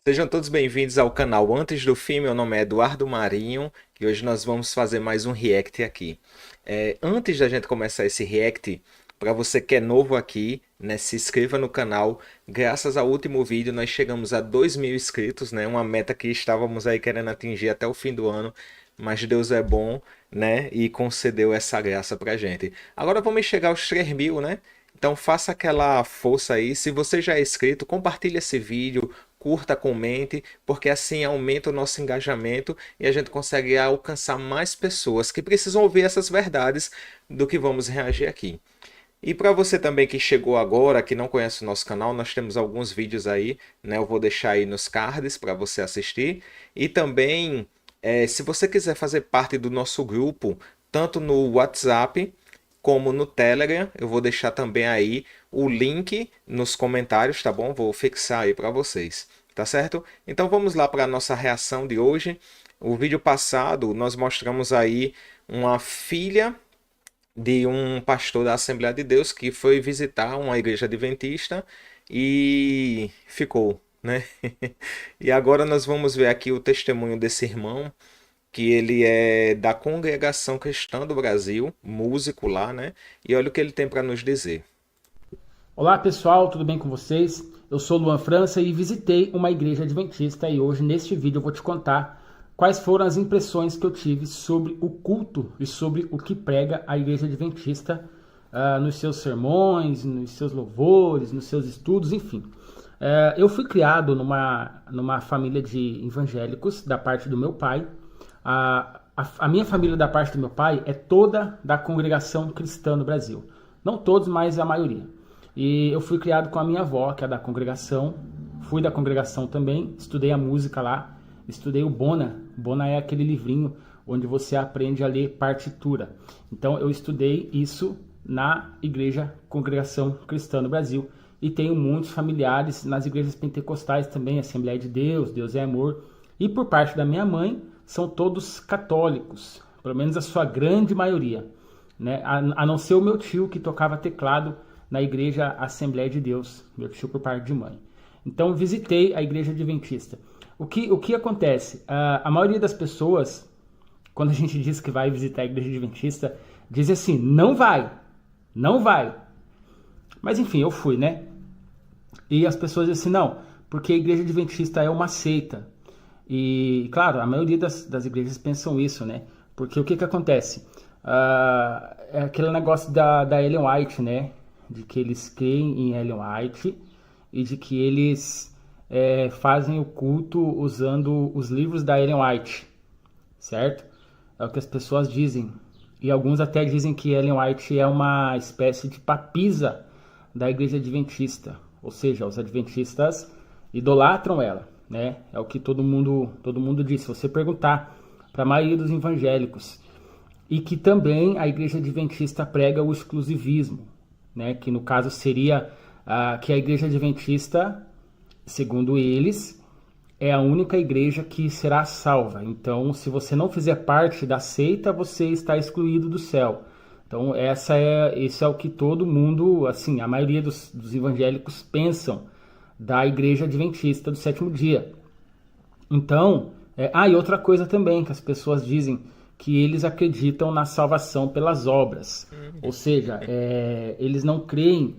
Sejam todos bem-vindos ao canal Antes do Fim. Meu nome é Eduardo Marinho e hoje nós vamos fazer mais um react aqui. Antes da gente começar esse react, para você que é novo aqui, né, se inscreva no canal. Graças ao último vídeo nós chegamos a 2.000 inscritos, né, uma meta que estávamos aí querendo atingir até o fim do ano, mas Deus é bom, né, e concedeu essa graça pra gente. Agora vamos chegar aos 3.000, né? Então faça aquela força aí. Se você já é inscrito, compartilhe esse vídeo, curta, comente, porque assim aumenta o nosso engajamento e a gente consegue alcançar mais pessoas que precisam ouvir essas verdades do que vamos reagir aqui. E para você também que chegou agora, que não conhece o nosso canal, nós temos alguns vídeos aí, né? Eu vou deixar aí nos cards para você assistir. E também, se você quiser fazer parte do nosso grupo, tanto no WhatsApp como no Telegram, eu vou deixar também aí o link nos comentários, tá bom? Vou fixar aí para vocês, tá certo? Então vamos lá para a nossa reação de hoje. O vídeo passado nós mostramos aí uma filha de um pastor da Assembleia de Deus que foi visitar uma igreja adventista e ficou, né? E agora nós vamos ver aqui o testemunho desse irmão, que ele é da Congregação Cristã do Brasil, músico lá, né? E olha o que ele tem para nos dizer. Olá pessoal, tudo bem com vocês? Eu sou Luan França e visitei uma igreja adventista e hoje neste vídeo eu vou te contar quais foram as impressões que eu tive sobre o culto e sobre o que prega a igreja adventista nos seus sermões, nos seus louvores, nos seus estudos, enfim. Eu fui criado numa família de evangélicos da parte do meu pai. A minha família da parte do meu pai é toda da Congregação Cristã no Brasil. Não todos, mas a maioria. E eu fui criado com a minha avó, que é da congregação. Fui da congregação também, estudei a música lá, estudei o Bona. Bona é aquele livrinho onde você aprende a ler partitura. Então eu estudei isso na igreja Congregação Cristã no Brasil. E tenho muitos familiares nas igrejas pentecostais também, Assembleia de Deus, Deus é Amor. E por parte da minha mãe, são todos católicos, pelo menos a sua grande maioria, né? A não ser o meu tio que tocava teclado na igreja Assembleia de Deus, meu tio por parte de mãe. Então visitei a igreja adventista. O que acontece? A maioria das pessoas, quando a gente diz que vai visitar a igreja adventista, diz assim, não vai, não vai. Mas enfim, eu fui, né? E as pessoas dizem assim, não, porque a igreja adventista é uma seita. E, claro, a maioria das igrejas pensam isso, né? Porque o que acontece? É aquele negócio da Ellen White, né? De que eles creem em Ellen White e de que eles fazem o culto usando os livros da Ellen White, certo? É o que as pessoas dizem. E alguns até dizem que Ellen White é uma espécie de papisa da igreja adventista. Ou seja, os adventistas idolatram ela, né? É o que todo mundo diz. Se você perguntar para a maioria dos evangélicos, e que também a igreja adventista prega o exclusivismo, né? Que no caso seria que a igreja adventista, segundo eles, é a única igreja que será salva. Então, se você não fizer parte da seita, você está excluído do céu. Então, esse é o que todo mundo, assim, a maioria dos evangélicos pensam da igreja adventista do sétimo dia. Então, e outra coisa também que as pessoas dizem, que eles acreditam na salvação pelas obras. Ou seja, eles não creem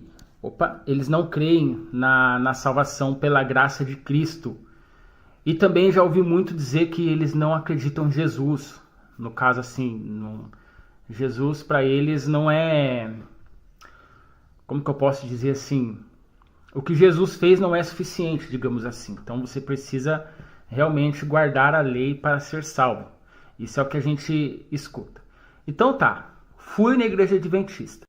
na salvação pela graça de Cristo. E também já ouvi muito dizer que eles não acreditam em Jesus. No caso, assim, Jesus para eles não é... Como que eu posso dizer assim? O que Jesus fez não é suficiente, digamos assim. Então você precisa realmente guardar a lei para ser salvo. Isso é o que a gente escuta. Então tá, fui na igreja adventista.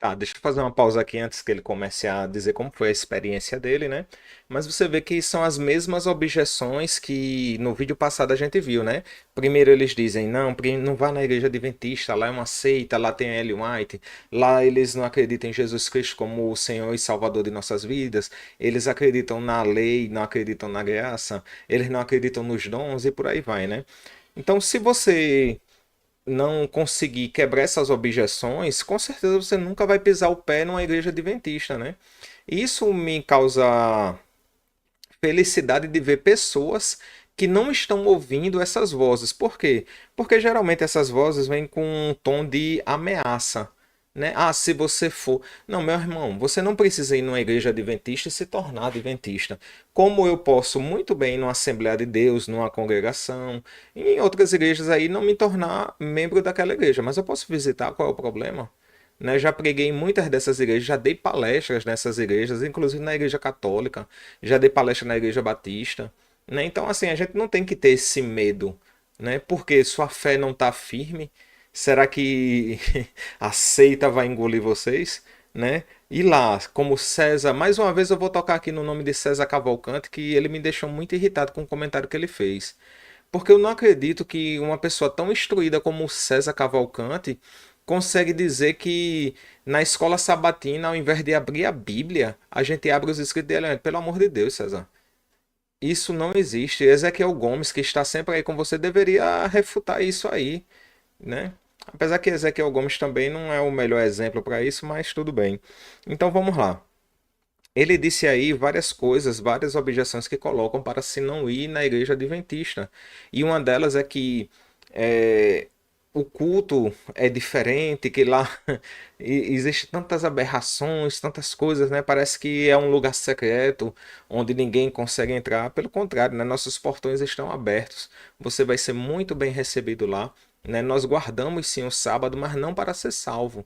Tá, deixa eu fazer uma pausa aqui antes que ele comece a dizer como foi a experiência dele, né? Mas você vê que são as mesmas objeções que no vídeo passado a gente viu, né? Primeiro eles dizem, não, não vá na igreja adventista, lá é uma seita, lá tem a Ellen White, lá eles não acreditam em Jesus Cristo como o Senhor e Salvador de nossas vidas, eles acreditam na lei, não acreditam na graça, eles não acreditam nos dons e por aí vai, né? Então, se você não conseguir quebrar essas objeções, com certeza você nunca vai pisar o pé numa igreja adventista, né? Isso me causa felicidade de ver pessoas que não estão ouvindo essas vozes. Por quê? Porque geralmente essas vozes vêm com um tom de ameaça, né? Ah, se você for. Não, meu irmão, você não precisa ir numa igreja adventista e se tornar adventista. Como eu posso muito bem ir numa Assembleia de Deus, numa congregação, e em outras igrejas aí não me tornar membro daquela igreja, mas eu posso visitar, qual é o problema? Né, já preguei em muitas dessas igrejas, já dei palestras nessas igrejas, inclusive na igreja católica, já dei palestra na igreja batista, né? Então, assim, a gente não tem que ter esse medo, né? Porque sua fé não está firme. Será que a seita vai engolir vocês, né? E lá, como César, mais uma vez eu vou tocar aqui no nome de César Cavalcante, que ele me deixou muito irritado com o comentário que ele fez. Porque eu não acredito que uma pessoa tão instruída como o César Cavalcante consegue dizer que na escola sabatina, ao invés de abrir a Bíblia, a gente abre os escritos dele. Pelo amor de Deus, César. Isso não existe. Ezequiel Gomes, que está sempre aí com você, deveria refutar isso aí, né? Apesar que Ezequiel Gomes também não é o melhor exemplo para isso, mas tudo bem. Então vamos lá. Ele disse aí várias coisas, várias objeções que colocam para se não ir na igreja adventista. E uma delas é que é, o culto é diferente, que lá existe tantas aberrações, tantas coisas, né? Parece que é um lugar secreto onde ninguém consegue entrar. Pelo contrário, né? Nossos portões estão abertos. Você vai ser muito bem recebido lá, né? Nós guardamos sim o sábado, mas não para ser salvo.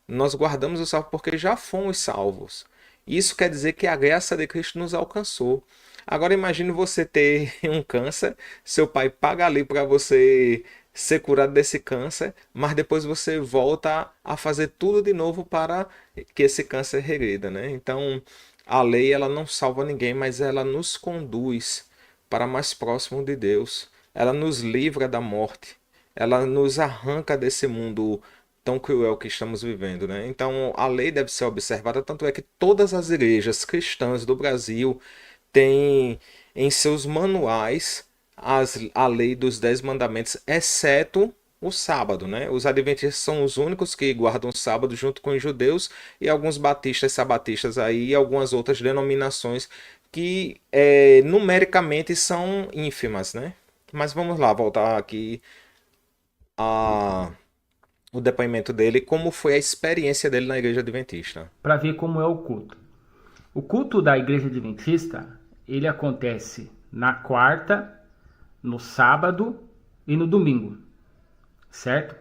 Nós guardamos o salvo porque já fomos salvos. Isso quer dizer que a graça de Cristo nos alcançou. Agora imagine você ter um câncer, seu pai paga ali para você ser curado desse câncer, mas depois você volta a fazer tudo de novo para que esse câncer regrida, né? Então, a lei ela não salva ninguém, mas ela nos conduz para mais próximo de Deus. Ela nos livra da morte. Ela nos arranca desse mundo tão cruel que estamos vivendo, né? Então, a lei deve ser observada, tanto é que todas as igrejas cristãs do Brasil têm em seus manuais a lei dos 10 mandamentos, exceto o sábado, né? Os adventistas são os únicos que guardam o sábado junto com os judeus e alguns batistas, sabatistas aí e algumas outras denominações que numericamente são ínfimas, né? Mas vamos lá, voltar aqui a o depoimento dele, como foi a experiência dele na igreja adventista. Para ver como é o culto. O culto da igreja adventista, ele acontece na quarta, no sábado e no domingo, certo?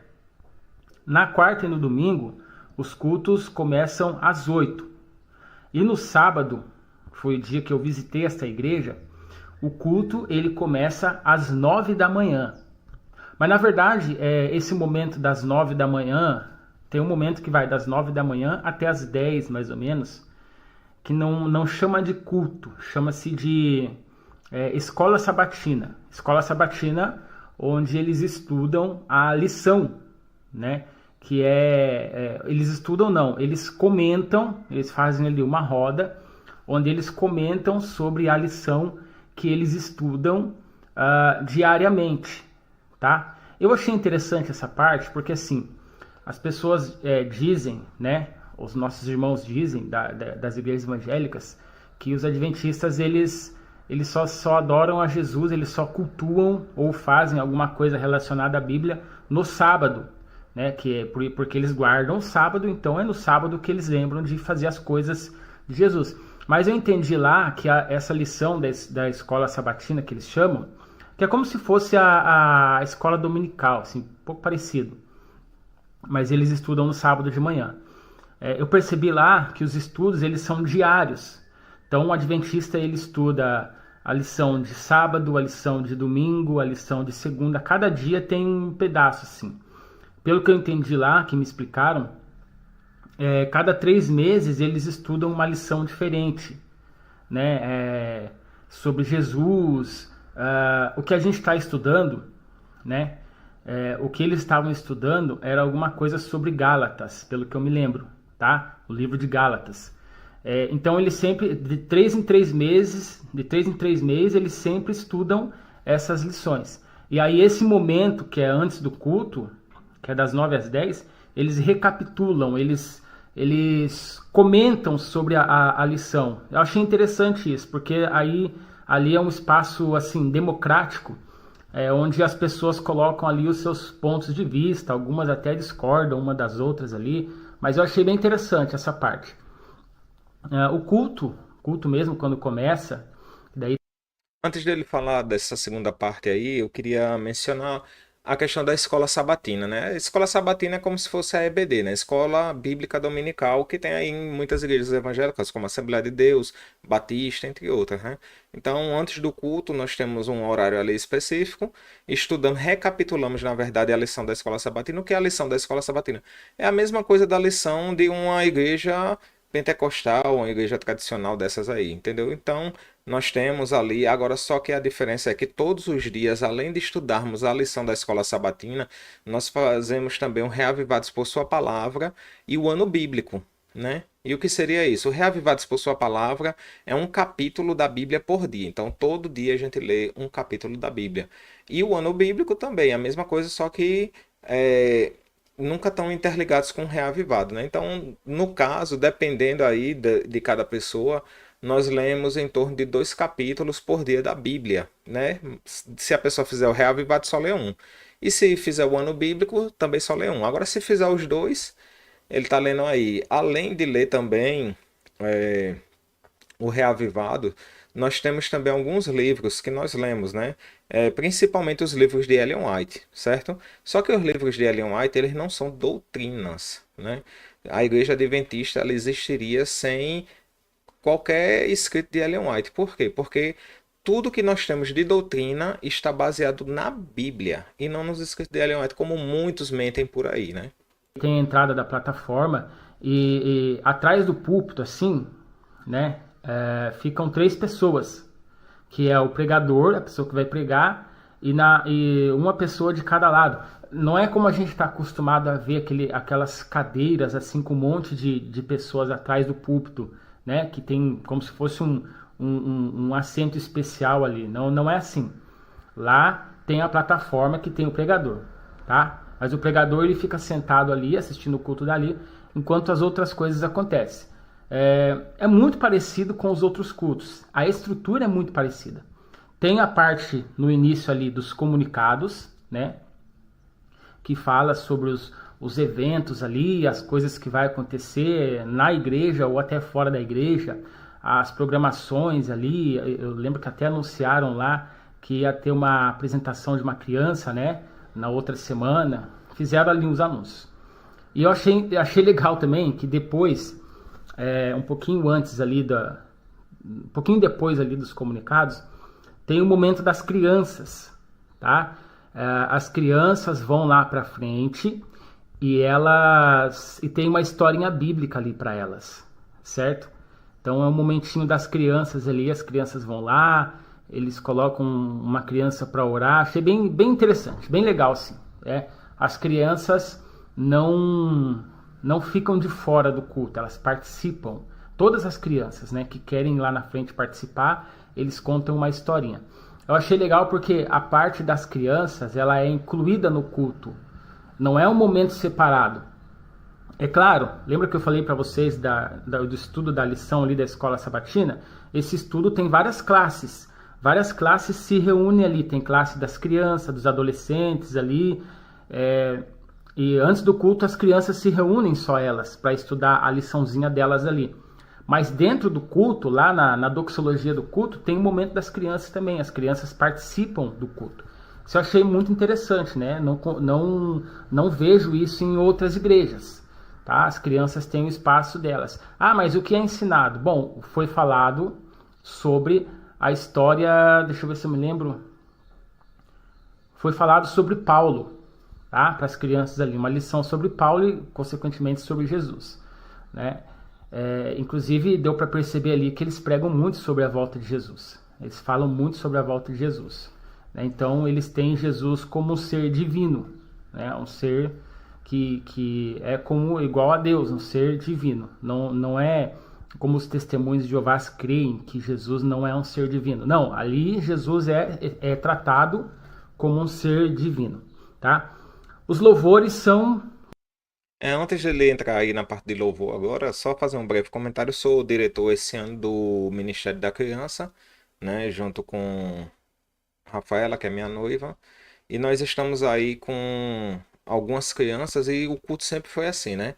Na quarta e no domingo, os cultos começam às 8. E no sábado, foi o dia que eu visitei esta igreja, o culto ele começa às 9 da manhã. Mas na verdade, esse momento das 9 da manhã, tem um momento que vai das 9 da manhã até as 10 mais ou menos, que não chama de culto, chama-se de escola sabatina. Escola sabatina, onde eles estudam a lição, né? Que eles estudam não, eles comentam, eles fazem ali uma roda, onde eles comentam sobre a lição que eles estudam diariamente. Tá? Eu achei interessante essa parte porque assim, as pessoas dizem, né, os nossos irmãos dizem das igrejas evangélicas que os adventistas eles só adoram a Jesus, eles só cultuam ou fazem alguma coisa relacionada à Bíblia no sábado, né, que é porque eles guardam o sábado, então é no sábado que eles lembram de fazer as coisas de Jesus. Mas eu entendi lá que essa lição da escola sabatina que eles chamam, que é como se fosse a escola dominical, assim, um pouco parecido. Mas eles estudam no sábado de manhã. Eu percebi lá que os estudos eles são diários. Então o adventista ele estuda a lição de sábado, a lição de domingo, a lição de segunda. Cada dia tem um pedaço assim. Pelo que eu entendi lá, que me explicaram, cada 3 meses eles estudam uma lição diferente, né? Sobre Jesus. O que a gente está estudando, né? O que eles estavam estudando era alguma coisa sobre Gálatas, pelo que eu me lembro, tá? O livro de Gálatas. Então eles sempre, de 3 em 3 meses, eles sempre estudam essas lições. E aí esse momento que é antes do culto, que é das 9 às 10, eles recapitulam, eles comentam sobre a lição. Eu achei interessante isso, porque aí ali é um espaço assim democrático, onde as pessoas colocam ali os seus pontos de vista, algumas até discordam uma das outras ali, mas eu achei bem interessante essa parte. O culto mesmo quando começa, daí Antes dele falar dessa segunda parte aí, eu queria mencionar a questão da escola sabatina, né? A escola sabatina é como se fosse a EBD, né? Escola Bíblica Dominical, que tem aí em muitas igrejas evangélicas, como Assembleia de Deus, Batista, entre outras, né? Então, antes do culto, nós temos um horário ali específico, estudamos, recapitulamos, na verdade, a lição da escola sabatina. O que é a lição da escola sabatina? É a mesma coisa da lição de uma igreja pentecostal, uma igreja tradicional dessas aí, entendeu? Então, nós temos ali, agora só que a diferença é que todos os dias, além de estudarmos a lição da escola sabatina, nós fazemos também o Reavivados por Sua Palavra e o ano bíblico, né? E o que seria isso? O Reavivados por Sua Palavra é um capítulo da Bíblia por dia. Então, todo dia a gente lê um capítulo da Bíblia. E o ano bíblico também, a mesma coisa, só que nunca estão interligados com o reavivado, né? Então, no caso, dependendo aí de cada pessoa, nós lemos em torno de 2 capítulos por dia da Bíblia, né? Se a pessoa fizer o reavivado, só lê um. E se fizer o ano bíblico, também só lê um. Agora, se fizer os dois, ele está lendo aí. Além de ler também o Reavivado, nós temos também alguns livros que nós lemos, né? Principalmente os livros de Ellen White, certo? Só que os livros de Ellen White, eles não são doutrinas, né? A Igreja Adventista ela existiria sem qualquer escrito de Ellen White. Por quê? Porque tudo que nós temos de doutrina está baseado na Bíblia e não nos escritos de Ellen White, como muitos mentem por aí, né? tem a entrada da plataforma e atrás do púlpito, assim, né, ficam 3 pessoas, que é o pregador, a pessoa que vai pregar, e uma pessoa de cada lado. Não é como a gente está acostumado a ver aquelas cadeiras assim com um monte de pessoas atrás do púlpito, né, que tem como se fosse um assento especial ali. Não, não é assim. Lá tem a plataforma que tem o pregador, tá? Mas o pregador ele fica sentado ali assistindo o culto dali, enquanto as outras coisas acontecem. É muito parecido com os outros cultos. A estrutura é muito parecida. Tem a parte no início ali dos comunicados, né? Que fala sobre os eventos ali, as coisas que vai acontecer na igreja ou até fora da igreja, as programações ali. Eu lembro que até anunciaram lá que ia ter uma apresentação de uma criança, né? Na outra semana. Fizeram ali uns anúncios. E eu achei legal também que depois, um pouquinho antes ali um pouquinho depois ali dos comunicados, tem o momento das crianças, tá? As crianças vão lá para frente e tem uma historinha bíblica ali para elas, certo? Então é um momentinho das crianças ali, as crianças vão lá, eles colocam uma criança para orar. Achei bem interessante, bem legal sim. As crianças não ficam de fora do culto, elas participam. Todas as crianças, né, que querem ir lá na frente participar, eles contam uma historinha. Eu achei legal porque a parte das crianças ela é incluída no culto, não é um momento separado. É claro, lembra que eu falei para vocês do estudo da lição ali da escola sabatina? Esse estudo tem várias classes se reúnem ali, tem classe das crianças, dos adolescentes ali, e antes do culto as crianças se reúnem só elas, para estudar a liçãozinha delas ali. Mas dentro do culto, lá na doxologia do culto, tem o momento das crianças também, as crianças participam do culto. Isso eu achei muito interessante, né? Não vejo isso em outras igrejas, tá? As crianças têm o espaço delas. Ah, mas o que é ensinado? Bom, foi falado sobre a história, deixa eu ver se eu me lembro, foi falado sobre Paulo, tá? Para as crianças ali, uma lição sobre Paulo e, consequentemente, sobre Jesus, né? Inclusive, deu para perceber ali que eles pregam muito sobre a volta de Jesus. Eles falam muito sobre a volta de Jesus, né? Então, eles têm Jesus como um ser divino, né? Um ser que é como igual a Deus, um ser divino. Não é como os testemunhos de Jeová creem que Jesus não é um ser divino. Não, ali Jesus é tratado como um ser divino, tá? Os louvores são... Antes de ele entrar aí na parte de louvor agora, só fazer um breve comentário. Eu sou o diretor esse ano do Ministério da Criança, né? Junto com Rafaela, que é minha noiva. E nós estamos aí com algumas crianças e o culto sempre foi assim, né?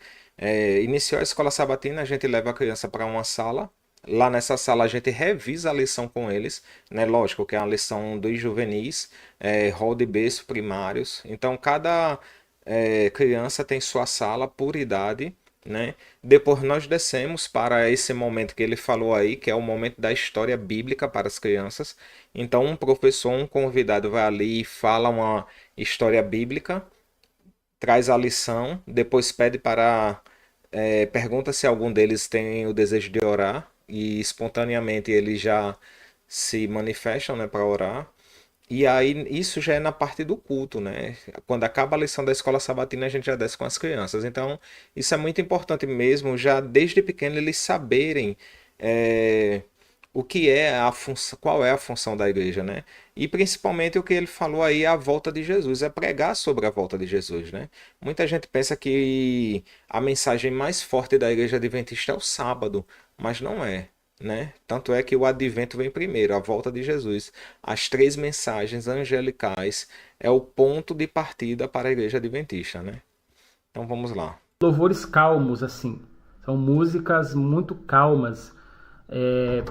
Iniciou a escola sabatina, a gente leva a criança para uma sala. Lá nessa sala a gente revisa a lição com eles, né? Lógico que é a lição dos juvenis, rol de berço primários. Então cada criança tem sua sala por idade, né? Depois nós descemos para esse momento que ele falou aí, que é o momento da história bíblica para as crianças. Então um professor, um convidado vai ali e fala uma história bíblica, traz a lição, depois pede para pergunta se algum deles tem o desejo de orar e espontaneamente eles já se manifestam, né, para orar. E aí isso já é na parte do culto, né? Quando acaba a lição da escola sabatina, a gente já desce com as crianças. Então, isso é muito importante mesmo, já desde pequeno eles saberem é, o que é a função, qual é a função da igreja, né? E principalmente o que ele falou aí, a volta de Jesus, é pregar sobre a volta de Jesus, né? Muita gente pensa que a mensagem mais forte da igreja adventista é o sábado, mas não é, né? Tanto é que o advento vem primeiro, a volta de Jesus. As três mensagens angelicais é o ponto de partida para a igreja adventista, né? Então vamos lá. Louvores calmos, assim. São músicas muito calmas.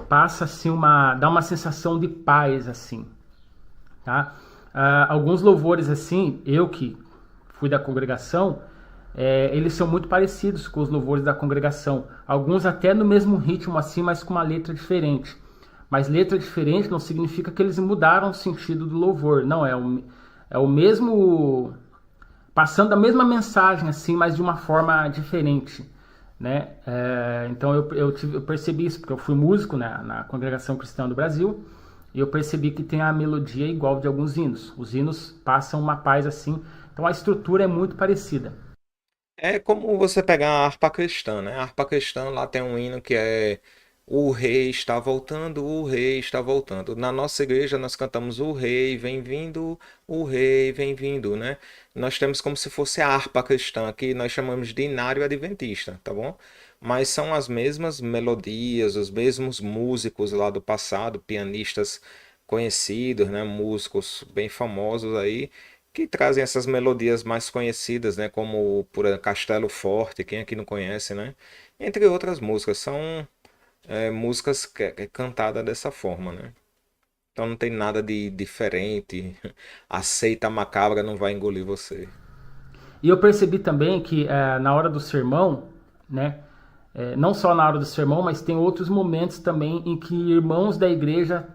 Passa assim dá uma sensação de paz, assim, tá? Alguns louvores assim, eu que fui da congregação, eles são muito parecidos com os louvores da congregação. Alguns até no mesmo ritmo assim, mas com uma letra diferente. Mas letra diferente não significa que eles mudaram o sentido do louvor. Não, é o mesmo, passando a mesma mensagem assim, mas de uma forma diferente, né? Então eu percebi isso, porque eu fui músico, né, na Congregação Cristã do Brasil, e eu percebi que tem a melodia igual de alguns hinos. Os hinos passam uma paz assim, então a estrutura é muito parecida. É como você pegar a harpa cristã, né? A harpa cristã lá tem um hino que é O Rei está voltando, o Rei está voltando. Na nossa igreja nós cantamos O Rei vem vindo, o Rei vem vindo, né? Nós temos como se fosse a harpa cristã, que nós chamamos de inário adventista, tá bom? Mas são as mesmas melodias, os mesmos músicos lá do passado, pianistas conhecidos, né? Músicos bem famosos aí que trazem essas melodias mais conhecidas, né, como por Castelo Forte, quem aqui não conhece, né? Entre outras músicas, são músicas que é cantada dessa forma, né? Então não tem nada de diferente. Aceita a macabra não vai engolir você. E eu percebi também que na hora do sermão, né, não só na hora do sermão, mas tem outros momentos também em que irmãos da igreja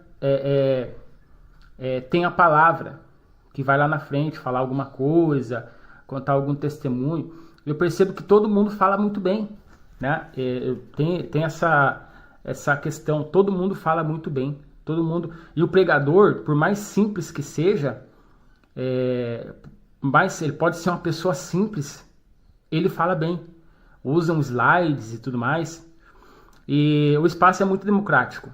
têm a palavra, que vai lá na frente falar alguma coisa, contar algum testemunho. Eu percebo que todo mundo fala muito bem, né? Tem essa questão, todo mundo fala muito bem, todo mundo. E o pregador, por mais simples que seja, mas ele pode ser uma pessoa simples, ele fala bem, usam slides e tudo mais, e o espaço é muito democrático.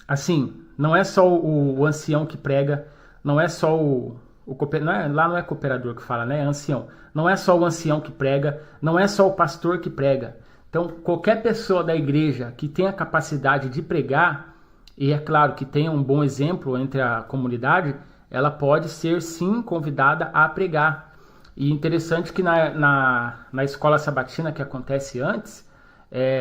Assim, não é só o ancião que prega, não é só lá não é cooperador que fala, né? É ancião. Não é só o ancião que prega, não é só o pastor que prega. Então, qualquer pessoa da igreja que tenha capacidade de pregar, e é claro que tenha um bom exemplo entre a comunidade, ela pode ser sim convidada a pregar. E interessante que na escola sabatina que acontece antes,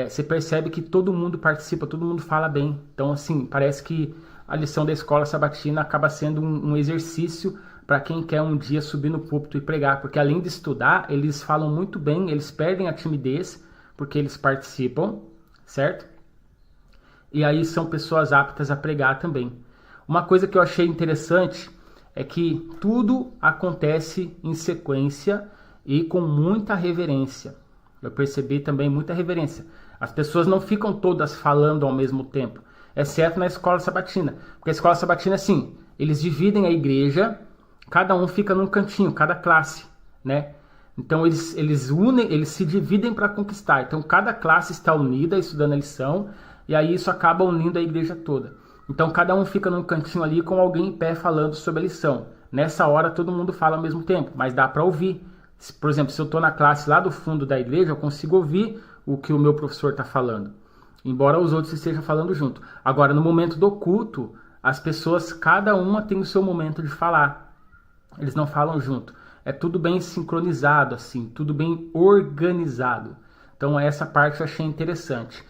você percebe que todo mundo participa, todo mundo fala bem. Então, assim, parece que a lição da escola sabatina acaba sendo um exercício para quem quer um dia subir no púlpito e pregar, porque além de estudar, eles falam muito bem, eles perdem a timidez, porque eles participam, certo? E aí são pessoas aptas a pregar também. Uma coisa que eu achei interessante é que tudo acontece em sequência e com muita reverência. Eu percebi também muita reverência. As pessoas não ficam todas falando ao mesmo tempo, exceto na escola sabatina. Porque a escola sabatina, assim, eles dividem a igreja, cada um fica num cantinho, cada classe, né? Então eles se dividem para conquistar. Então cada classe está unida estudando a lição, e aí isso acaba unindo a igreja toda. Então cada um fica num cantinho ali com alguém em pé falando sobre a lição. Nessa hora todo mundo fala ao mesmo tempo, mas dá para ouvir. Por exemplo, se eu estou na classe lá do fundo da igreja, eu consigo ouvir o que o meu professor está falando. embora os outros estejam falando junto. Agora, no momento do culto, as pessoas, cada uma tem o seu momento de falar. Eles não falam junto. É tudo bem sincronizado, assim, tudo bem organizado. Então, essa parte eu achei interessante.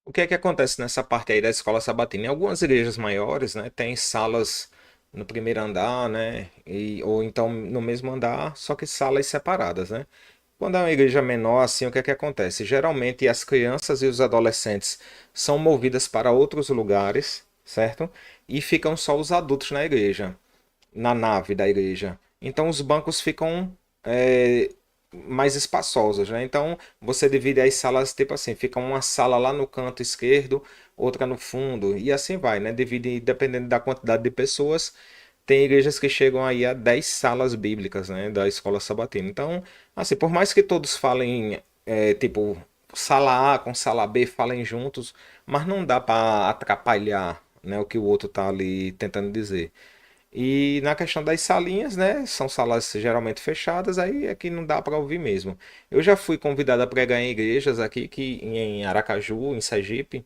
O que é que acontece nessa parte aí da escola sabatina? Em algumas igrejas maiores, né, tem salas no primeiro andar, né, ou então no mesmo andar, só que salas separadas, né? Quando é uma igreja menor, assim, o que é que acontece? Geralmente as crianças e os adolescentes são movidas para outros lugares, certo? E ficam só os adultos na igreja, na nave da igreja. Então os bancos ficam mais espaçosos, né? Então você divide as salas tipo assim, fica uma sala lá no canto esquerdo, outra no fundo, e assim vai, né? Divide dependendo da quantidade de pessoas. Tem igrejas que chegam aí a 10 salas bíblicas, né, da escola sabatina. Então, assim, por mais que todos falem, tipo, sala A com sala B falem juntos, mas não dá para atrapalhar, né, o que o outro tá ali tentando dizer. E na questão das salinhas, né, são salas geralmente fechadas, aí é que não dá para ouvir mesmo. Eu já fui convidado a pregar em igrejas aqui, que em Aracaju, em Sergipe,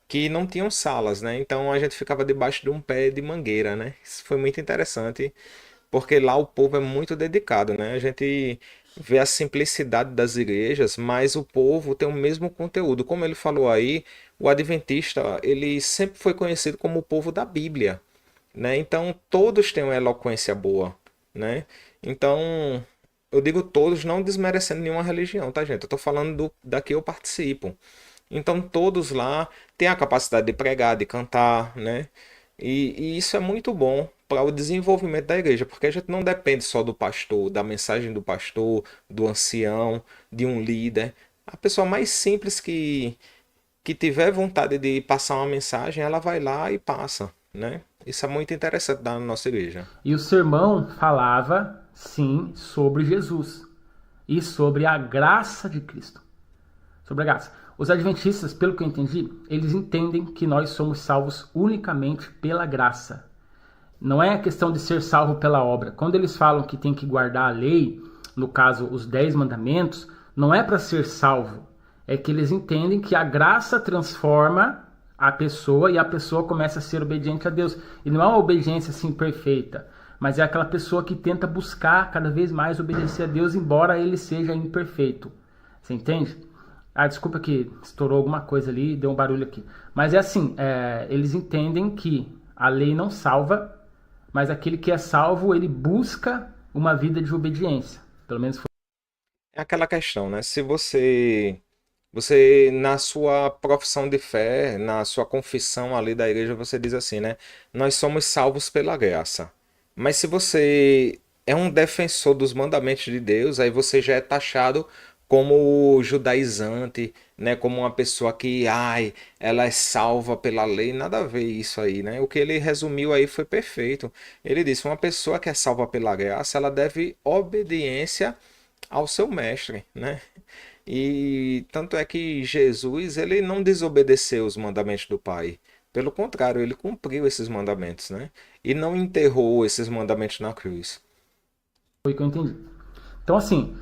que não tinham salas, né? Então a gente ficava debaixo de um pé de mangueira, né? Isso foi muito interessante, porque lá o povo é muito dedicado, né? A gente vê a simplicidade das igrejas, mas o povo tem o mesmo conteúdo. Como ele falou aí, o adventista, ele sempre foi conhecido como o povo da Bíblia, né? Então todos têm uma eloquência boa, né? Então eu digo todos, não desmerecendo nenhuma religião, tá, gente? Eu tô falando da que eu participo. Então todos lá têm a capacidade de pregar, de cantar, né? E isso é muito bom para o desenvolvimento da igreja, porque a gente não depende só do pastor, da mensagem do pastor, do ancião, de um líder. A pessoa mais simples que tiver vontade de passar uma mensagem, ela vai lá e passa, né? Isso é muito interessante da nossa igreja. E o sermão falava, sim, sobre Jesus e sobre a graça de Cristo. Sobre a graça. Os adventistas, pelo que eu entendi, eles entendem que nós somos salvos unicamente pela graça. Não é a questão de ser salvo pela obra. Quando eles falam que tem que guardar a lei, no caso os 10 mandamentos, não é para ser salvo. É que eles entendem que a graça transforma a pessoa e a pessoa começa a ser obediente a Deus. E não é uma obediência assim perfeita, mas é aquela pessoa que tenta buscar cada vez mais obedecer a Deus, embora ele seja imperfeito. Você entende? Ah, desculpa que estourou alguma coisa ali, deu um barulho aqui. Mas é assim, eles entendem que a lei não salva, mas aquele que é salvo, ele busca uma vida de obediência. Pelo menos foi. É aquela questão, né? Se você na sua profissão de fé, na sua confissão ali da igreja, você diz assim, né? Nós somos salvos pela graça. Mas se você é um defensor dos mandamentos de Deus, aí você já é taxado como judaizante, né? Como uma pessoa que, ai, ela é salva pela lei. Nada a ver isso aí, né? O que ele resumiu aí foi perfeito. Ele disse, uma pessoa que é salva pela graça, ela deve obediência ao seu mestre, né? E tanto é que Jesus, ele não desobedeceu os mandamentos do Pai. Pelo contrário, ele cumpriu esses mandamentos, né? E não enterrou esses mandamentos na cruz. Foi o que eu entendi. Então, assim,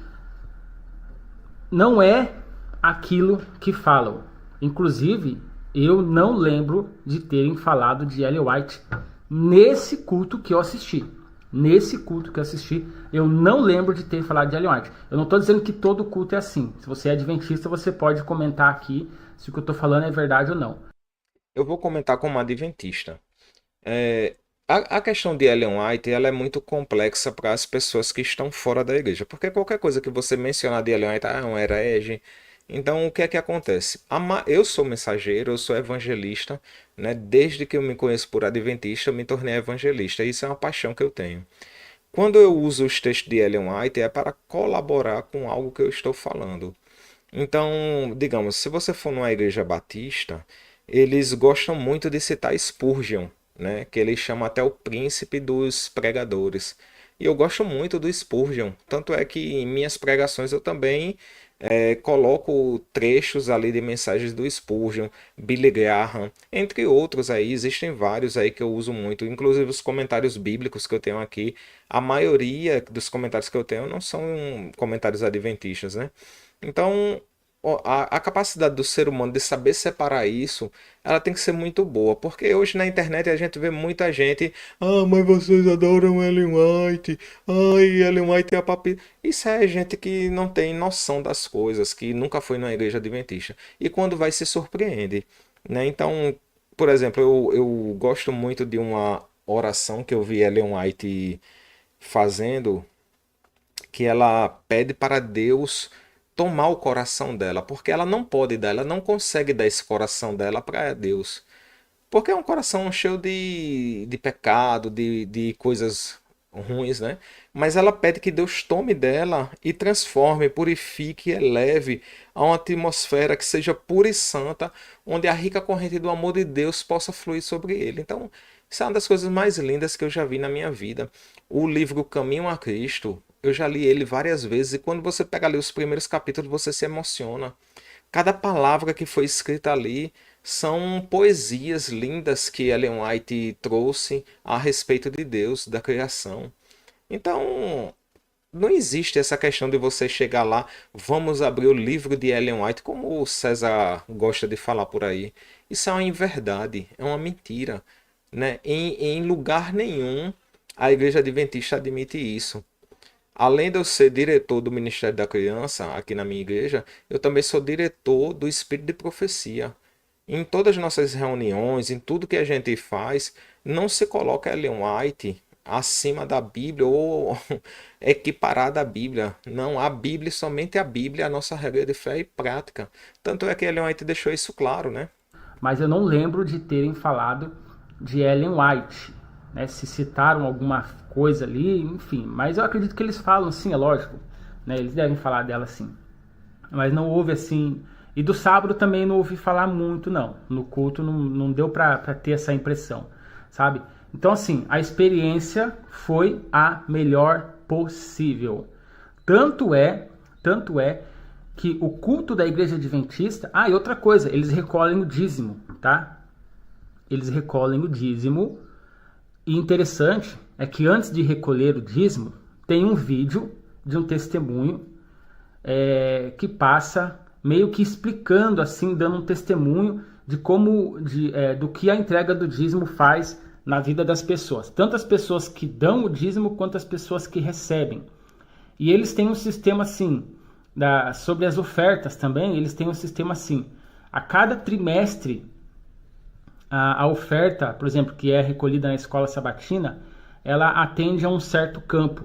não é aquilo que falam. Inclusive, eu não lembro de terem falado de Ellen White nesse culto que eu assisti. Nesse culto que eu assisti, eu não lembro de ter falado de Ellen White. Eu não estou dizendo que todo culto é assim. Se você é adventista, você pode comentar aqui se o que eu estou falando é verdade ou não. Eu vou comentar como adventista. É, a questão de Ellen White, ela é muito complexa para as pessoas que estão fora da igreja, porque qualquer coisa que você mencionar de Ellen White, ah, é um herege. Então, o que é que acontece? Eu sou mensageiro, eu sou evangelista, né? Desde que eu me conheço por adventista, eu me tornei evangelista. Isso é uma paixão que eu tenho. Quando eu uso os textos de Ellen White, é para colaborar com algo que eu estou falando. Então, digamos, se você for numa igreja batista, eles gostam muito de citar Spurgeon, né? Que eles chamam até o príncipe dos pregadores. E eu gosto muito do Spurgeon. Tanto é que em minhas pregações eu também coloco trechos ali de mensagens do Spurgeon, Billy Graham, entre outros aí. Existem vários aí que eu uso muito. Inclusive os comentários bíblicos que eu tenho aqui. A maioria dos comentários que eu tenho não são comentários adventistas, né? Então, a capacidade do ser humano de saber separar isso, ela tem que ser muito boa, porque hoje na internet a gente vê muita gente, mas vocês adoram Ellen White, ai, Ellen White é a papi. Isso é gente que não tem noção das coisas, que nunca foi na igreja adventista, e quando vai se surpreende, né? Então, por exemplo, eu gosto muito de uma oração que eu vi Ellen White fazendo, que ela pede para Deus tomar o coração dela, porque ela não pode dar, ela não consegue dar esse coração dela para Deus, porque é um coração cheio de pecado, de coisas ruins, né? Mas ela pede que Deus tome dela e transforme, purifique, eleve a uma atmosfera que seja pura e santa, onde a rica corrente do amor de Deus possa fluir sobre ele. Então, isso é uma das coisas mais lindas que eu já vi na minha vida. O livro Caminho a Cristo, eu já li ele várias vezes e quando você pega ali os primeiros capítulos, você se emociona. Cada palavra que foi escrita ali são poesias lindas que Ellen White trouxe a respeito de Deus, da criação. Então, não existe essa questão de você chegar lá, vamos abrir o livro de Ellen White, como o César gosta de falar por aí. Isso é uma inverdade, é uma mentira, né? Em lugar nenhum a Igreja Adventista admite isso. Além de eu ser diretor do Ministério da Criança aqui na minha igreja, eu também sou diretor do Espírito de Profecia. Em todas as nossas reuniões, em tudo que a gente faz, não se coloca Ellen White acima da Bíblia ou equiparada à Bíblia. Não, a Bíblia, somente a Bíblia, é a nossa regra de fé e prática. Tanto é que Ellen White deixou isso claro, né? Mas eu não lembro de terem falado de Ellen White, né? Se citaram alguma coisa ali, enfim. Mas eu acredito que eles falam, sim, é lógico, né? Eles devem falar dela, sim. Mas não houve assim. E do sábado também não ouvi falar muito, não. No culto não deu pra ter essa impressão, sabe? Então, assim, a experiência foi a melhor possível. Tanto é que o culto da Igreja Adventista... Ah, e outra coisa, eles recolhem o dízimo, tá? Eles recolhem o dízimo. E interessante é que antes de recolher o dízimo, tem um vídeo de um testemunho que passa meio que explicando, assim, dando um testemunho de como, do que a entrega do dízimo faz na vida das pessoas. Tanto as pessoas que dão o dízimo quanto as pessoas que recebem. E eles têm um sistema assim, sobre as ofertas também, eles têm um sistema assim. A cada trimestre, a oferta, por exemplo, que é recolhida na escola sabatina, ela atende a um certo campo.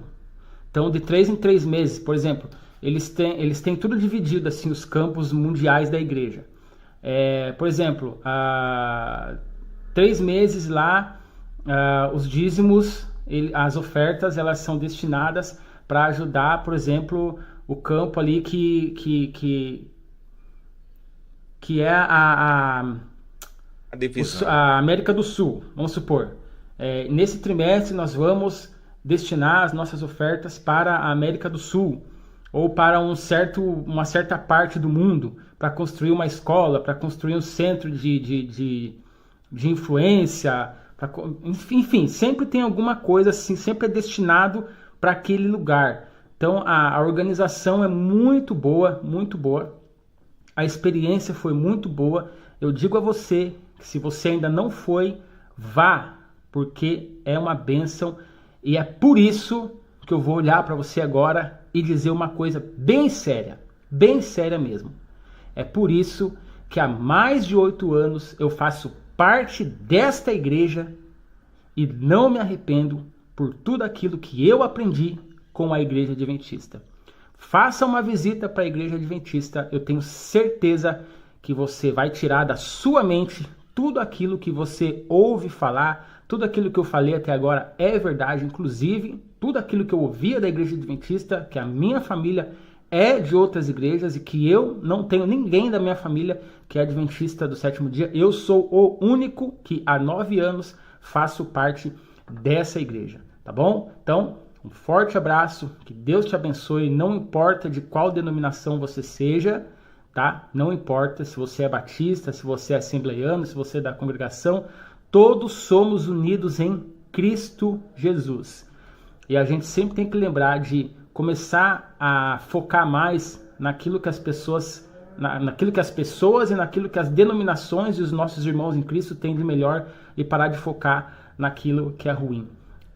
Então, de 3 em 3 meses, por exemplo, eles têm tudo dividido, assim, os campos mundiais da igreja. Por exemplo, 3 meses lá, os dízimos, as ofertas, elas são destinadas para ajudar, por exemplo, o campo ali que é A divisão. a América do Sul, vamos supor. Nesse trimestre nós vamos destinar as nossas ofertas para a América do Sul ou para uma certa parte do mundo, para construir uma escola, para construir um centro de influência, enfim, sempre tem alguma coisa assim, sempre é destinado para aquele lugar. Então a organização é muito boa, muito boa. A experiência foi muito boa. Eu digo a você que se você ainda não foi, vá, porque é uma bênção. E é por isso que eu vou olhar para você agora e dizer uma coisa bem séria mesmo. É por isso que há mais de 8 anos eu faço parte desta igreja e não me arrependo por tudo aquilo que eu aprendi com a Igreja Adventista. Faça uma visita para a Igreja Adventista, eu tenho certeza que você vai tirar da sua mente tudo aquilo que você ouve falar, tudo aquilo que eu falei até agora é verdade, inclusive tudo aquilo que eu ouvia da Igreja Adventista, que a minha família é de outras igrejas e que eu não tenho ninguém da minha família que é adventista do sétimo dia. Eu sou o único que há 9 anos faço parte dessa igreja, tá bom? Então, um forte abraço, que Deus te abençoe, não importa de qual denominação você seja, tá? Não importa se você é batista, se você é assembleiano, se você é da congregação, todos somos unidos em Cristo Jesus. E a gente sempre tem que lembrar de começar a focar mais naquilo que as pessoas naquilo que as pessoas e naquilo que as denominações e os nossos irmãos em Cristo têm de melhor e parar de focar naquilo que é ruim.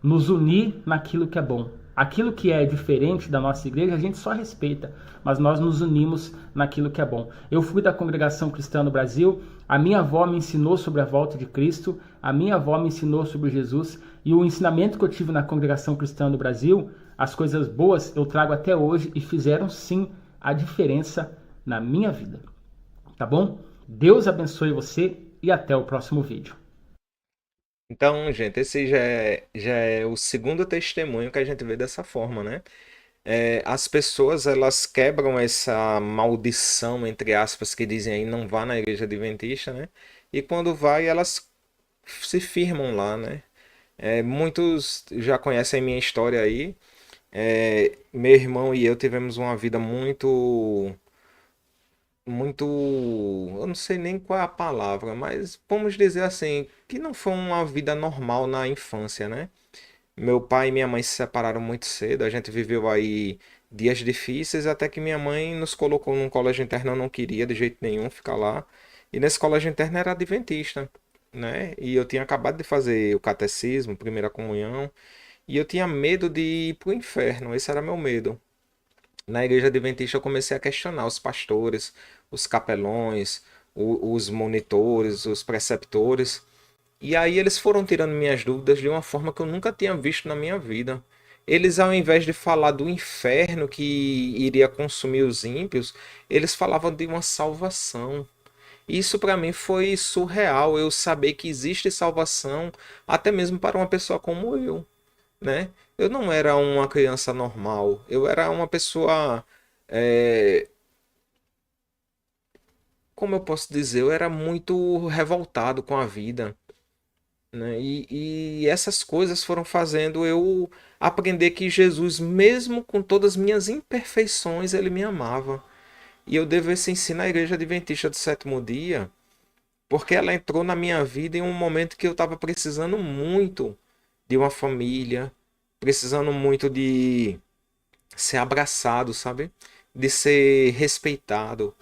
Nos unir naquilo que é bom. Aquilo que é diferente da nossa igreja, a gente só respeita, mas nós nos unimos naquilo que é bom. Eu fui da Congregação Cristã no Brasil, a minha avó me ensinou sobre a volta de Cristo, a minha avó me ensinou sobre Jesus, e o ensinamento que eu tive na Congregação Cristã no Brasil, as coisas boas eu trago até hoje e fizeram sim a diferença na minha vida. Tá bom? Deus abençoe você e até o próximo vídeo. Então, gente, esse já é o segundo testemunho que a gente vê dessa forma, né? As pessoas, elas quebram essa maldição, entre aspas, que dizem aí, não vá na igreja adventista, né? E quando vai, elas se firmam lá, né? Muitos já conhecem minha história aí. Meu irmão e eu tivemos uma vida muito, eu não sei nem qual é a palavra, mas vamos dizer assim, que não foi uma vida normal na infância, né? Meu pai e minha mãe se separaram muito cedo, a gente viveu aí dias difíceis até que minha mãe nos colocou num colégio interno, eu não queria de jeito nenhum ficar lá. E nesse colégio interno era adventista, né? E eu tinha acabado de fazer o catecismo, primeira comunhão, e eu tinha medo de ir pro inferno, esse era meu medo. Na igreja adventista eu comecei a questionar os pastores, os capelões, os monitores, os preceptores. E aí eles foram tirando minhas dúvidas de uma forma que eu nunca tinha visto na minha vida. Eles, ao invés de falar do inferno que iria consumir os ímpios, eles falavam de uma salvação. Isso para mim foi surreal, eu saber que existe salvação até mesmo para uma pessoa como eu, né? Eu não era uma criança normal, eu era uma pessoa, é, como eu posso dizer, eu era muito revoltado com a vida, né? E essas coisas foram fazendo eu aprender que Jesus, mesmo com todas as minhas imperfeições, ele me amava. E eu devo esse ensino à Igreja Adventista do Sétimo Dia, porque ela entrou na minha vida em um momento que eu estava precisando muito de uma família, precisando muito de ser abraçado, sabe? De ser respeitado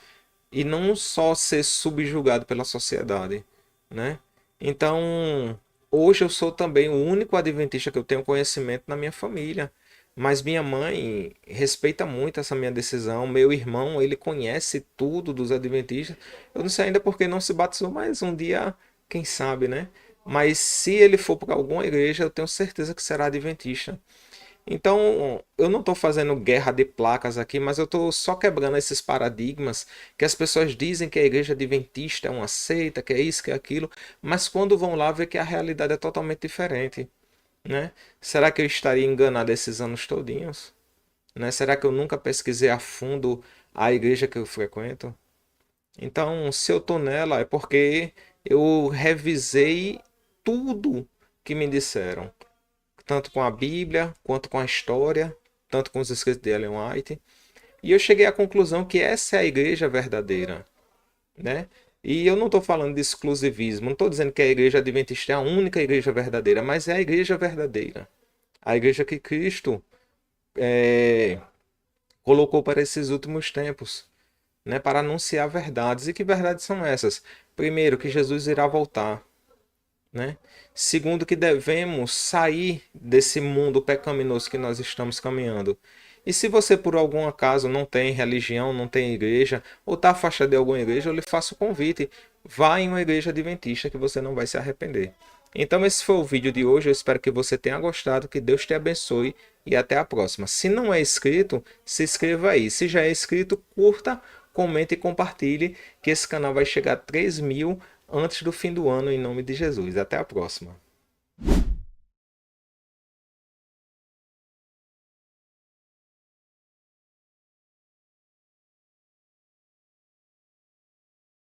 e não só ser subjugado pela sociedade, né? Então, hoje eu sou também o único adventista que eu tenho conhecimento na minha família. Mas minha mãe respeita muito essa minha decisão. Meu irmão, ele conhece tudo dos adventistas. Eu não sei ainda porque não se batizou, mas um dia, quem sabe, né? Mas se ele for para alguma igreja, eu tenho certeza que será adventista. Então, eu não estou fazendo guerra de placas aqui, mas eu estou só quebrando esses paradigmas que as pessoas dizem que a igreja adventista é uma seita, que é isso, que é aquilo, mas quando vão lá ver que a realidade é totalmente diferente, né? Será que eu estaria enganado esses anos todinhos? Né? Será que eu nunca pesquisei a fundo a igreja que eu frequento? Então, se eu estou nela é porque eu revisei tudo que me disseram tanto com a Bíblia, quanto com a história, tanto com os escritos de Ellen White. E eu cheguei à conclusão que essa é a igreja verdadeira, né? E eu não estou falando de exclusivismo, não estou dizendo que a igreja adventista é a única igreja verdadeira, mas é a igreja verdadeira. A igreja que Cristo colocou para esses últimos tempos, né? Para anunciar verdades. E que verdades são essas? Primeiro, que Jesus irá voltar, né? Segundo, que devemos sair desse mundo pecaminoso que nós estamos caminhando. E se você por algum acaso não tem religião, não tem igreja, ou está afastado de alguma igreja, eu lhe faço o convite. Vá em uma igreja adventista que você não vai se arrepender. Então esse foi o vídeo de hoje, eu espero que você tenha gostado, que Deus te abençoe e até a próxima. Se não é inscrito, se inscreva aí. Se já é inscrito, curta, comente e compartilhe, que esse canal vai chegar a 3.000 antes do fim do ano, em nome de Jesus. Até a próxima.